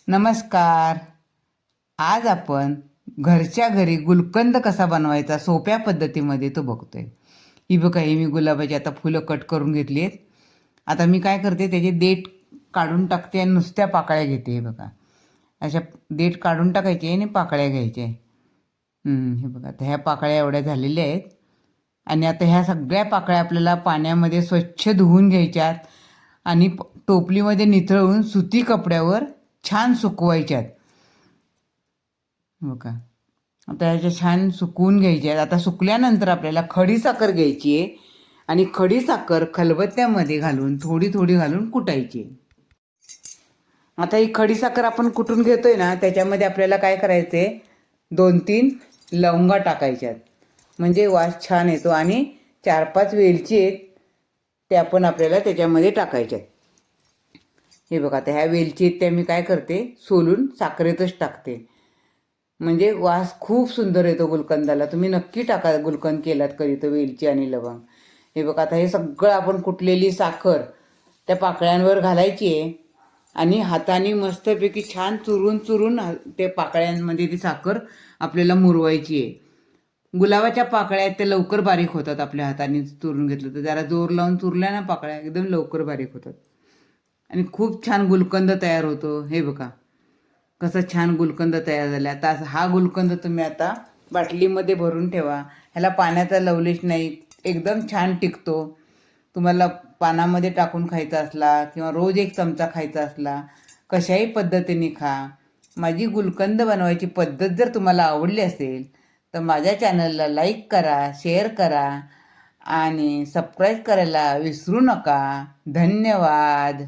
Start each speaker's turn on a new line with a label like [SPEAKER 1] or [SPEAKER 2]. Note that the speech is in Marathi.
[SPEAKER 1] नमस्कार. आज आपण घरच्या घरी गुलकंद कसा बनवायचा सोप्या पद्धतीमध्ये तो बघतोय. ही बघा, ही मी गुलाबाची आता फुलं कट करून घेतली आहेत. आता मी काय करते, त्याचे देठ काढून टाकते आणि नुसत्या पाकळ्या घेते. हे बघा, अशा देठ काढून टाकायचे आणि पाकळ्या घ्यायचे. हे बघा, आता ह्या पाकळ्या एवढ्या झालेल्या आहेत. आणि आता ह्या सगळ्या पाकळ्या आपल्याला पाण्यामध्ये स्वच्छ धुवून घ्यायच्यात आणि टोपलीमध्ये निथळून सुती कपड्यावर छान सुकवायच्यात. बघा, आता ह्याच्या छान सुकवून घ्यायच्या आहेत. आता सुकल्यानंतर आपल्याला खडीसाखर घ्यायची आहे आणि खडीसाखर खलबत्त्यामध्ये घालून थोडी थोडी घालून कुटायची. आता ही खडीसाखर आपण कुटून घेतोय ना, त्याच्यामध्ये आपल्याला काय करायचं आहे, 2-3 लवंगा टाकायच्यात, म्हणजे वास छान येतो. आणि 4-5 वेलची आहेत, त्या पण आपल्याला त्याच्यामध्ये टाकायच्यात. हे बघा, आता ह्या वेलची आहेत त्या मी काय करते, सोलून साखरेतच टाकते, म्हणजे वास खूप सुंदर येतो गुलकंदाला. तुम्ही नक्की टाका, गुलकंद केलात कधी तर वेलची आणि लवंग. हे बघा, आता हे सगळं आपण कुटलेली साखर त्या पाकळ्यांवर घालायची आहे आणि हाताने मस्तपैकी छान चुरून चुरून ते पाकळ्यांमध्ये ती साखर आपल्याला मुरवायची आहे. गुलाबाच्या पाकळ्या आहेत त्या लवकर बारीक होतात, आपल्या हाताने चुरून घेतलं तर. जरा जोर लावून चुरल्या ना पाकळ्या, एकदम लवकर बारीक होतात आणि खूप छान गुलकंद तयार होतो. हे बघा कसं छान गुलकंद तयार झाला. आता हा गुलकंद तुम्ही आता बाटलीमध्ये भरून ठेवा. ह्याला पाण्याचा लवलेश नाही, एकदम छान टिकतो. तुम्हाला पानामध्ये टाकून खायचा असला किंवा रोज 1 चमचा खायचा असला, कशाही पद्धतीने खा. माझी गुलकंद बनवायची पद्धत जर तुम्हाला आवडली असेल तर माझ्या चॅनलला लाईक करा, शेअर करा आणि सबस्क्राईब करायला विसरू नका. धन्यवाद.